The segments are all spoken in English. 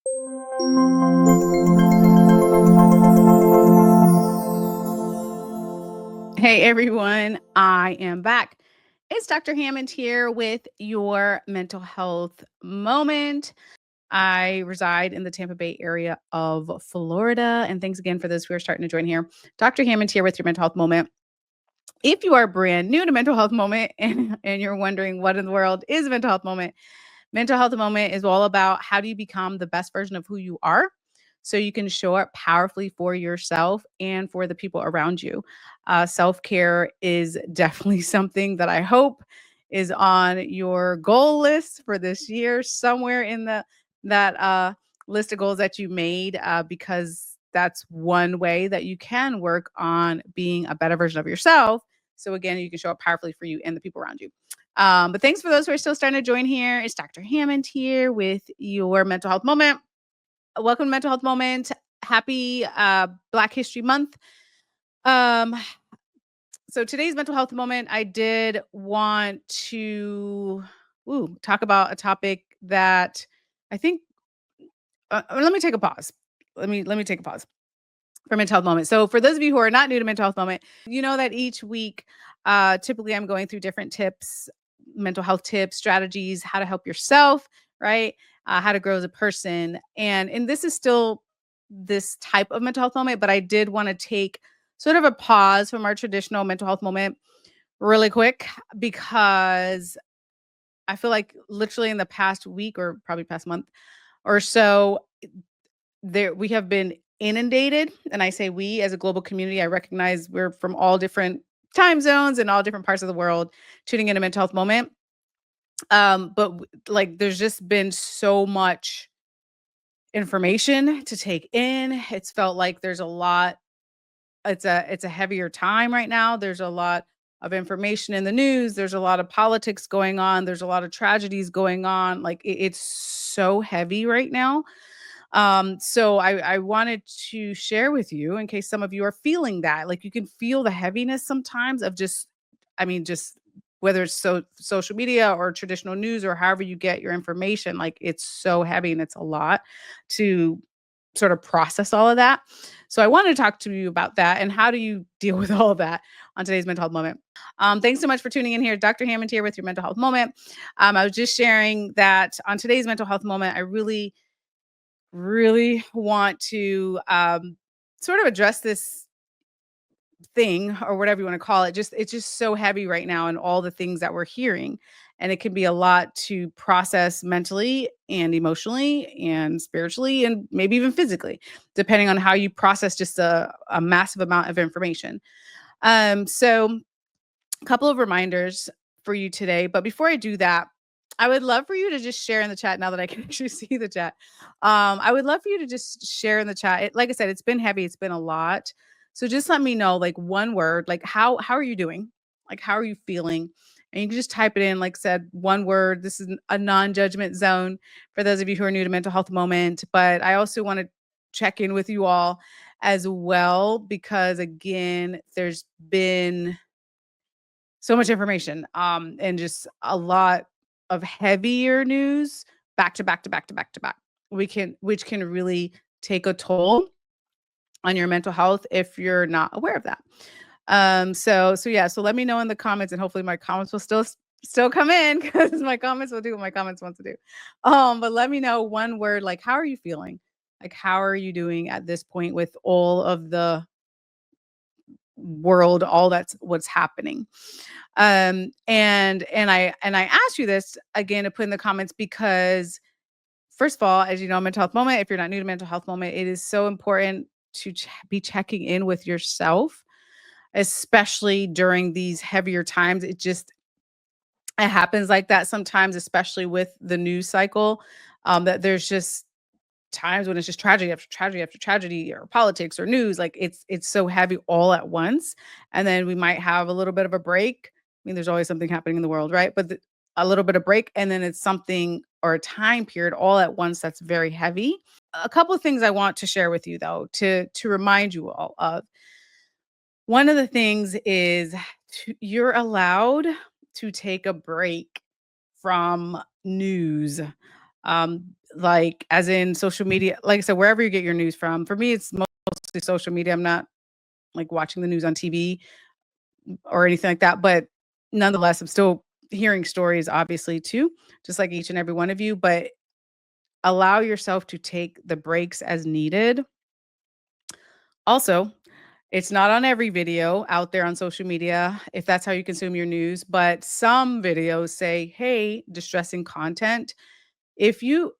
Hey everyone, I am back. It's Dr. Hammond here with your mental health moment. I reside in the Tampa Bay area of Florida. And thanks again for those who are starting to join here. Dr. Hammond here with your mental health moment. If you are brand new to mental health moment and you're wondering what in the world is a mental health moment is all about how do you become the best version of who you are so you can show up powerfully for yourself and for the people around you. Self care is definitely something that I hope is on your goal list for this year, somewhere in that list of goals that you made, because that's one way that you can work on being a better version of yourself. So again, you can show up powerfully for you and the people around you. But thanks for those who are still starting to join here. It's Dr. Hammond here with your mental health moment. Welcome to Mental Health Moment. Happy Black History Month. Um, so today's mental health moment, I did want to talk about a topic that I think. Let me take a pause. Let me take a pause for mental health moment. So for those of you who are not new to mental health moment, you know that each week, typically I'm going through different tips, mental health tips, strategies, how to help yourself, right? How to grow as a person. And this is still this type of mental health moment, but I did want to take sort of a pause from our traditional mental health moment really quick because I feel like literally in the past week or probably past month or so, there we have been inundated, and I say we as a global community. I recognize we're from all different time zones and all different parts of the world tuning in a mental health moment. Like there's just been so much information to take in. It's felt like there's a lot. It's a heavier time right now. There's a lot of information in the news. There's a lot of politics going on. There's a lot of tragedies going on. Like it's so heavy right now. So I wanted to share with you in case some of you are feeling that. Like you can feel the heaviness sometimes of just, I mean, just whether it's social media or traditional news or however you get your information, like it's so heavy and it's a lot to sort of process all of that. So I wanted to talk to you about that and how do you deal with all of that on today's mental health moment. Thanks so much for tuning in here. Dr. Hammond here with your mental health moment. I was just sharing that on today's mental health moment, I really want to sort of address this thing or whatever you want to call it. Just it's just so heavy right now and all the things that we're hearing. And it can be a lot to process mentally and emotionally and spiritually and maybe even physically, depending on how you process just a massive amount of information. So a couple of reminders for you today. But before I do that, I would love for you to just share in the chat now that I can actually see the chat. I would love for you to just share in the chat. Like I said, it's been heavy, it's been a lot. So just let me know, like one word, like how are you doing? Like how are you feeling? And you can just type it in, like I said, one word. This is a non-judgment zone for those of you who are new to mental health moment. But I also want to check in with you all as well, because again, there's been so much information, and just a lot of heavier news back to back to back to back to back. Which can really take a toll on your mental health if you're not aware of that. So yeah, so let me know in the comments, and hopefully my comments will still come in because my comments will do what my comments want to do. But let me know one word, like how are you feeling? Like how are you doing at this point with all of the world, all that's what's happening. And I asked you this again to put in the comments because first of all, as you know, mental health moment, if you're not new to mental health moment, it is so important to be checking in with yourself, especially during these heavier times. It happens like that sometimes, especially with the news cycle, that there's just times when it's just tragedy after tragedy after tragedy or politics or news. Like it's so heavy all at once, and then we might have a little bit of a break. I mean, there's always something happening in the world, right? A little bit of break, and then it's something or a time period all at once that's very heavy. A couple of things I want to share with you though, to remind you all of. One of the things is you're allowed to take a break from news. like, as in social media, like I said, wherever you get your news from. For me, it's mostly social media. I'm not, like, watching the news on TV or anything like that, but nonetheless, I'm still hearing stories, obviously, too, just like each and every one of you, but allow yourself to take the breaks as needed. Also, it's not on every video out there on social media, if that's how you consume your news, but some videos say, "Hey, distressing content." If you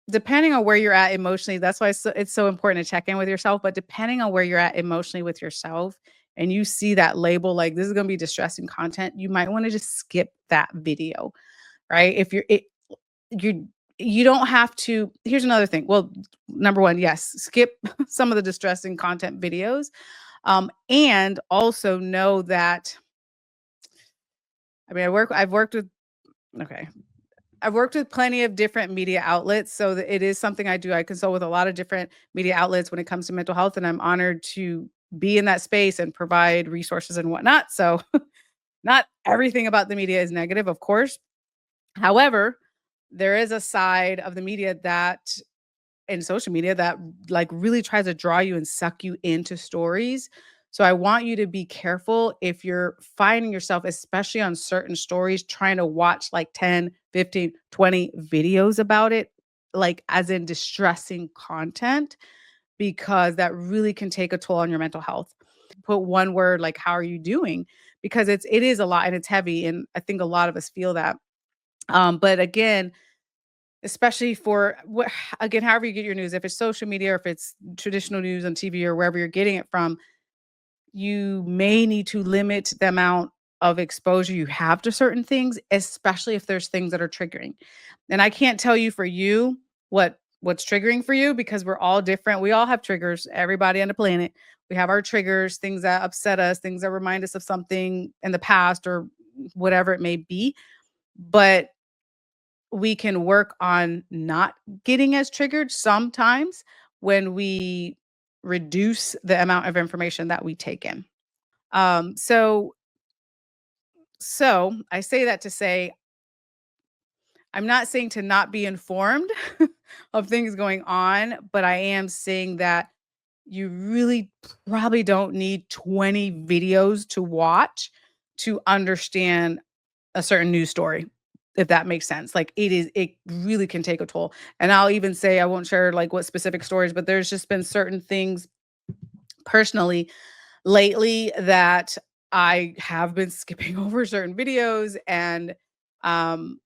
Depending on where you're at emotionally, that's why it's so important to check in with yourself, but depending on where you're at emotionally with yourself and you see that label, like, "This is gonna be distressing content," you might wanna just skip that video, right? If you're it you you don't have to. Here's another thing. Well, number 1, yes, skip some of the distressing content videos, and also know that, I mean, I've worked with okay. I've worked with plenty of different media outlets, so that it is something I do. I consult with a lot of different media outlets when it comes to mental health, and I'm honored to be in that space and provide resources and whatnot. So, not everything about the media is negative, of course. However, there is a side of the media that and social media that, like, really tries to draw you and suck you into stories. So I want you to be careful if you're finding yourself, especially on certain stories, trying to watch like 10, 15, 20 videos about it, like, as in distressing content, because that really can take a toll on your mental health. Put one word like, how are you doing? Because it is a lot and it's heavy. And I think a lot of us feel that. But again, especially for what, again, however you get your news, if it's social media or if it's traditional news on TV or wherever you're getting it from, you may need to limit the amount of exposure you have to certain things, especially if there's things that are triggering. And I can't tell you for you what's triggering for you because we're all different. We all have triggers, everybody on the planet. We have our triggers, things that upset us, things that remind us of something in the past or whatever it may be. But we can work on not getting as triggered sometimes when we reduce the amount of information that we take in. Um, so so I say that to say I'm not saying to not be informed of things going on, but I am saying that you really probably don't need 20 videos to watch to understand a certain news story, if that makes sense. Like, it really can take a toll. And I'll even say, I won't share like what specific stories, but there's just been certain things personally lately that I have been skipping over certain videos and um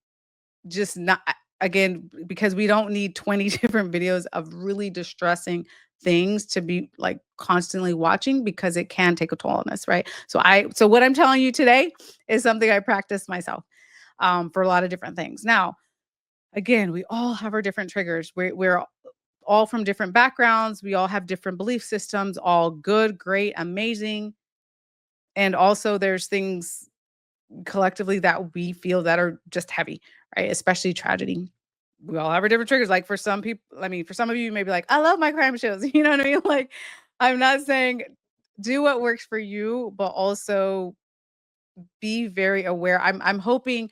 just not, again, because we don't need 20 different videos of really distressing things to be like constantly watching because it can take a toll on us, right? So what I'm telling you today is something I practice myself for a lot of different things. Now, again, we all have our different triggers. We're all from different backgrounds. We all have different belief systems, all good, great, amazing. And also there's things collectively that we feel that are just heavy, right? Especially tragedy. We all have our different triggers. Like, for some people, I mean, for some of you, you may be like, I love my crime shows. You know what I mean? Like, I'm not saying do what works for you, but also be very aware. I'm hoping,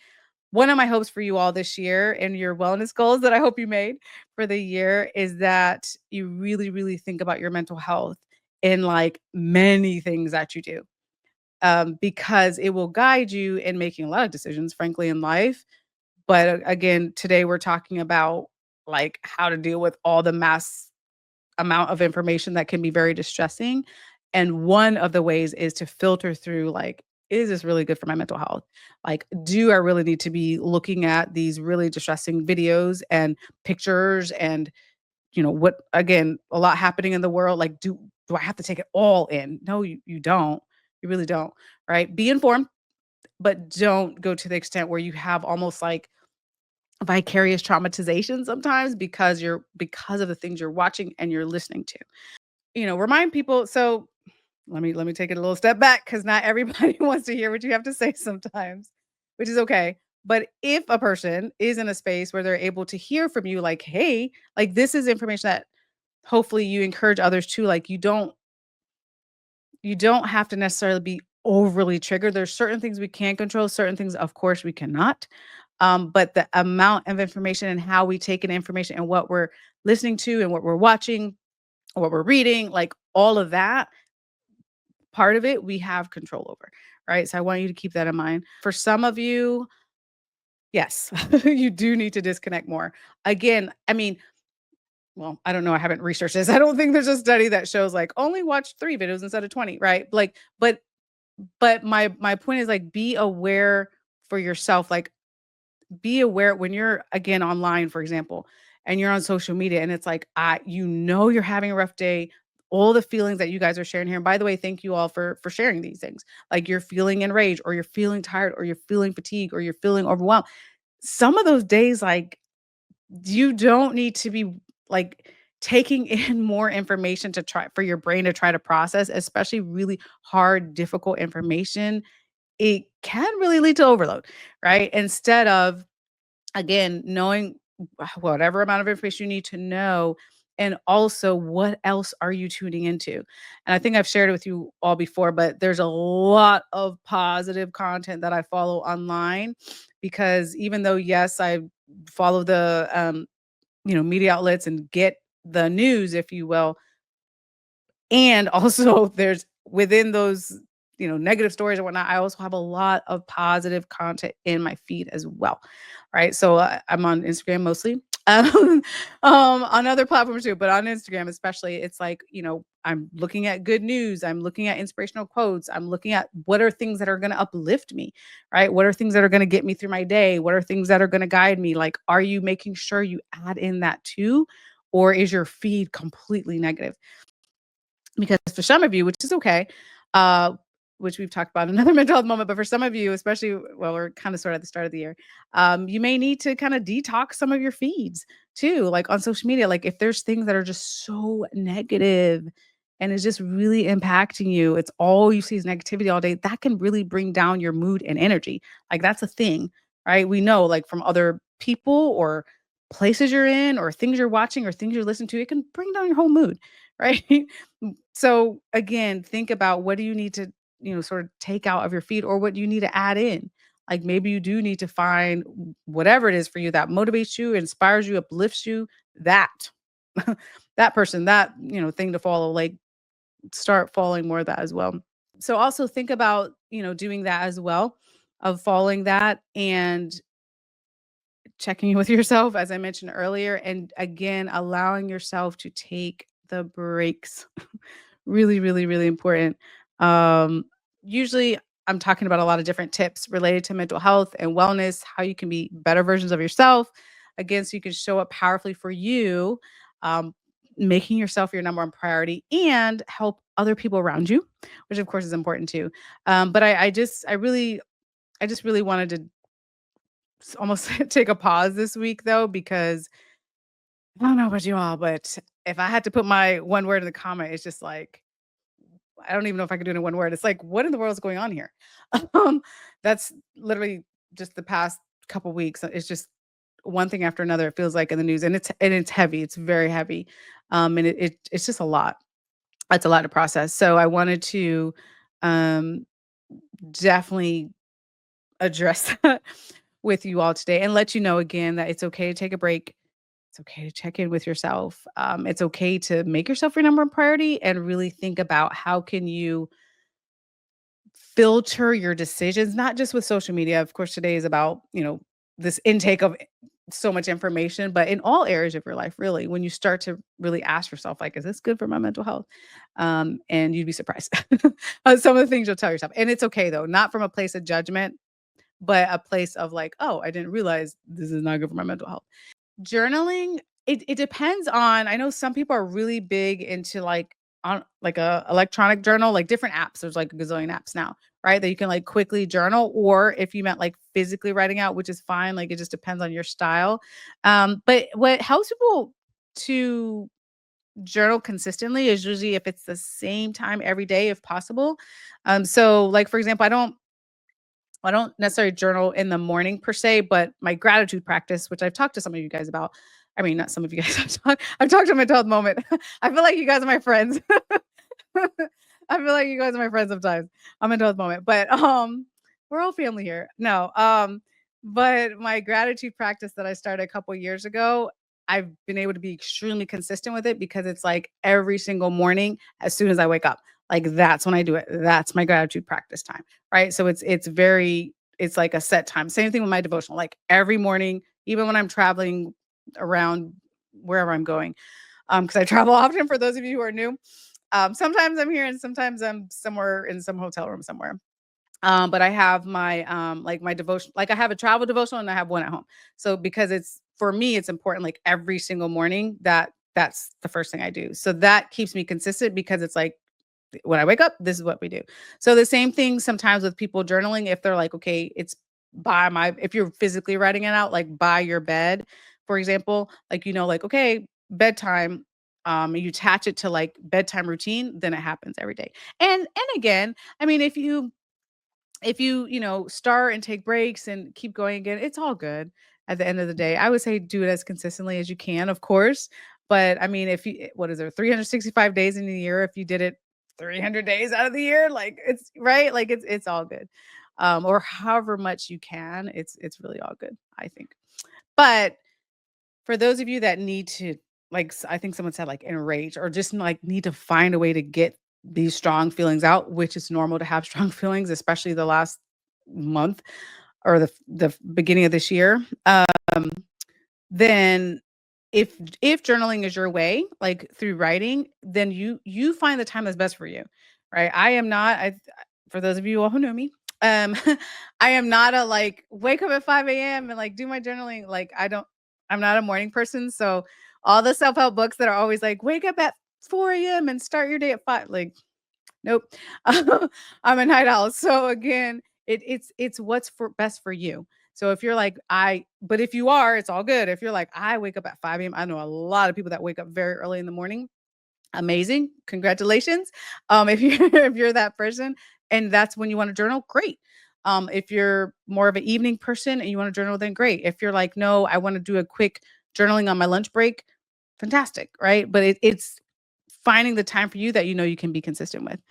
one of my hopes for you all this year and your wellness goals that I hope you made for the year is that you really, really think about your mental health in like many things that you do. Because it will guide you in making a lot of decisions, frankly, in life. But again, today we're talking about like how to deal with all the mass amount of information that can be very distressing. And one of the ways is to filter through, like, is this really good for my mental health? Like, do I really need to be looking at these really distressing videos and pictures and, what, again, a lot happening in the world? Like, do I have to take it all in? No, you don't. You really don't, right? Be informed, but don't go to the extent where you have almost like vicarious traumatization sometimes because of the things you're watching and you're listening to. Remind people. So let me take it a little step back because not everybody wants to hear what you have to say sometimes, which is okay. But if a person is in a space where they're able to hear from you, like, hey, like, this is information that hopefully you encourage others to, like, you don't have to necessarily be overly triggered. There's certain things we can control, certain things, of course, we cannot. But the amount of information and how we take in information and what we're listening to and what we're watching, what we're reading, like all of that part of it, we have control over, right? So I want you to keep that in mind. For some of you, yes, you do need to disconnect more. Again, I mean, well, I don't know. I haven't researched this. I don't think there's a study that shows like only watch 3 videos instead of 20, right? Like, but my point is like be aware for yourself. Like be aware when you're again online, for example, and you're on social media and it's like, you're having a rough day. All the feelings that you guys are sharing here. And by the way, thank you all for sharing these things. Like you're feeling enraged or you're feeling tired or you're feeling fatigued or you're feeling overwhelmed. Some of those days, like you don't need to be like taking in more information to try for your brain to try to process, especially really hard, difficult information. It can really lead to overload, right? Instead of again, knowing whatever amount of information you need to know, and also what else are you tuning into? And I think I've shared it with you all before, but there's a lot of positive content that I follow online because even though, yes, I follow the media outlets and get the news, if you will, and also there's within those, negative stories or whatnot, I also have a lot of positive content in my feed as well. Right. So I'm on Instagram mostly. On other platforms too, but on Instagram especially, it's like, I'm looking at good news. I'm looking at inspirational quotes. I'm looking at what are things that are going to uplift me, right? What are things that are going to get me through my day? What are things that are going to guide me? Like, are you making sure you add in that too? Or is your feed completely negative? Because for some of you, which is okay, uh, which we've talked about in another mental health moment, but for some of you, especially, well, we're kind of sort of at the start of the year, you may need to kind of detox some of your feeds too, like on social media. Like if there's things that are just so negative and it's just really impacting you, it's all you see is negativity all day. That can really bring down your mood and energy. Like that's a thing, right? We know, like from other people or places you're in or things you're watching or things you're listening to, it can bring down your whole mood, right? So again, think about what do you need to, sort of take out of your feed or what do you need to add in? Like maybe you do need to find whatever it is for you that motivates you, inspires you, uplifts you, that that person, that, thing to follow, like start following more of that as well. So also think about, doing that as well, of following that and checking in with yourself, as I mentioned earlier, and again, allowing yourself to take the breaks. Really, really, really important. Um, Usually, I'm talking about a lot of different tips related to mental health and wellness, how you can be better versions of yourself. Again, so you can show up powerfully for you, um, making yourself your number one priority and help other people around you, which of course is important too. But I just really wanted to almost take a pause this week though, because I don't know about you all, but if I had to put my one word in the comment, it's just like, I don't even know if I could do it in one word. It's like, what in the world is going on here? Um, that's literally just the past couple weeks. It's just one thing after another. It feels like in the news, and it's heavy. It's very heavy, and it's just a lot. It's a lot to process. So I wanted to um, definitely address that with you all today, and let you know again that it's okay to take a break. It's okay to check in with yourself. It's okay to make yourself your number one priority, and really think about how can you filter your decisions, not just with social media. Of course, today is about, this intake of so much information, but in all areas of your life, really, when you start to really ask yourself, like, is this good for my mental health? And you'd be surprised some of the things you'll tell yourself. And it's okay though, not from a place of judgment, but a place of like, oh, I didn't realize this is not good for my mental health. Journaling, it depends on, I know some people are really big into like on like a electronic journal, like different apps. There's like a gazillion apps now, right? That you can like quickly journal, or if you meant like physically writing out, which is fine. Like it just depends on your style. But what helps people to journal consistently is usually if it's the same time every day, if possible. So like for example, I don't necessarily journal in the morning per se, but my gratitude practice, which I've talked to some of you guys about. I mean, not some of you guys. I've talked to my health moment. I feel like you guys are my friends. I feel like you guys are my friends sometimes. I'm in health moment, but we're all family here. No, But my gratitude practice that I started a couple years ago, I've been able to be extremely consistent with it because it's like every single morning as soon as I wake up. Like that's when I do it. That's my gratitude practice time, right? So it's like a set time. Same thing with my devotional. Like every morning, even when I'm traveling around wherever I'm going, because I travel often. For those of you who are new, sometimes I'm here and sometimes I'm somewhere in some hotel room somewhere. But I have my like my devotion, like I have a travel devotional and I have one at home. So because it's for me, it's important like every single morning that that's the first thing I do. So that keeps me consistent because it's like when I wake up, this is what we do. So the same thing sometimes with people journaling, if they're like, okay, it's by my if you're physically writing it out, like by your bed, for example, like like, okay, bedtime. You attach it to like bedtime routine, then it happens every day. And again, I mean, if you start and take breaks and keep going again, it's all good at the end of the day. I would say do it as consistently as you can, of course. But I mean, if you what is there, 365 days in a year, if you did it 300 days out of the year, like it's right, like it's all good. Or however much you can, it's really all good, I think. But for those of you that need to, like, I think someone said, like, enrage or just, like, need to find a way to get these strong feelings out, which is normal to have strong feelings, especially the last month or the beginning of this year. Then if journaling is your way, like through writing, then you find the time that's best for you, right? I am not I For those of you all who know me, um I am not a like wake up at 5 a.m. and like do my journaling. Like I'm not a morning person. So all the self-help books that are always like wake up at 4 a.m. and start your day at 5, like nope. I'm a night owl. So again, it's what's for best for you. So if you're like but if you are, it's all good. If you're like I wake up at 5 a.m. I know a lot of people that wake up very early in the morning. Amazing. Congratulations. If you're if you're that person and that's when you want to journal, great. If you're more of an evening person and you want to journal, then great. If you're like, no, I want to do a quick journaling on my lunch break, fantastic, right? But it's finding the time for you that you can be consistent with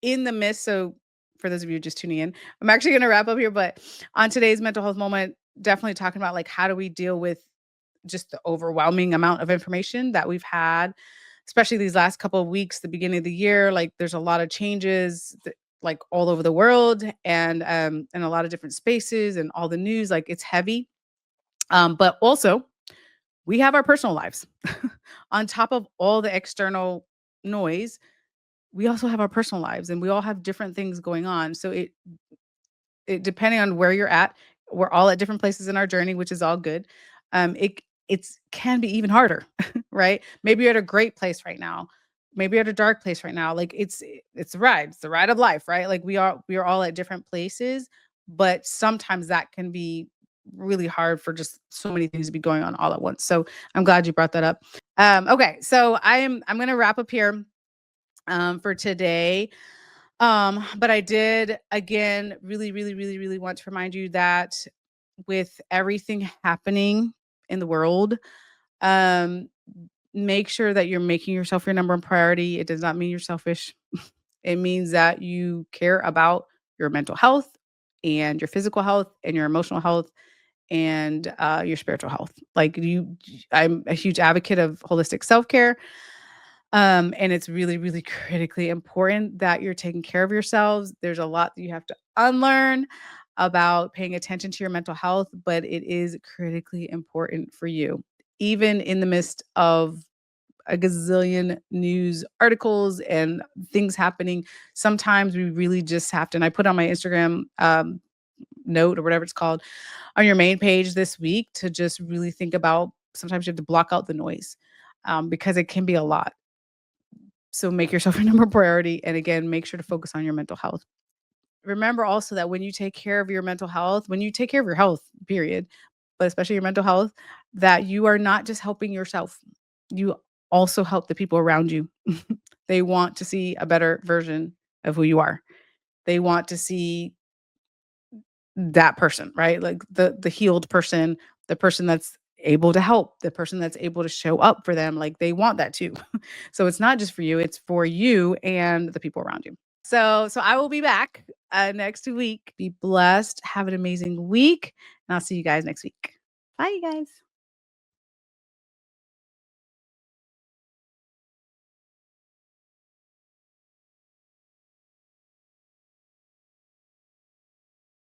in the midst. So for those of you just tuning in, I'm actually going to wrap up here, but on today's mental health moment, definitely talking about like how do we deal with just the overwhelming amount of information that we've had, especially these last couple of weeks, the beginning of the year. Like there's a lot of changes like all over the world and a lot of different spaces and all the news, like it's heavy. But also we have our personal lives on top of all the external noise. We also have our personal lives and we all have different things going on. So it depending on where you're at, we're all at different places in our journey, which is all good. It's can be even harder, right? Maybe you're at a great place right now. Maybe you're at a dark place right now. Like it's a ride. It's the ride of life, right? Like we are all at different places, but sometimes that can be really hard for just so many things to be going on all at once. So I'm glad you brought that up. Okay, so I'm gonna wrap up here for today. But I did again really, really, really, really want to remind you that with everything happening in the world, um, make sure that you're making yourself your number one priority. It does not mean you're selfish. It means that you care about your mental health and your physical health and your emotional health and your spiritual health. I'm a huge advocate of holistic self care. And it's really, really critically important that you're taking care of yourselves. There's a lot that you have to unlearn about paying attention to your mental health, but it is critically important for you. Even in the midst of a gazillion news articles and things happening, sometimes we really just have to. And I put on my Instagram note or whatever it's called on your main page this week to just really think about sometimes you have to block out the noise because it can be a lot. So make yourself your number priority. And again, make sure to focus on your mental health. Remember also that when you take care of your mental health, when you take care of your health, period, but especially your mental health, that you are not just helping yourself, you also help the people around you. They want to see a better version of who you are. They want to see that person, right? Like the healed person, the person that's able to help, the person that's able to show up for them. Like they want that too. So it's not just for you, it's for you and the people around you. So I will be back next week. Be blessed. Have an amazing week. And I'll see you guys next week. Bye, you guys.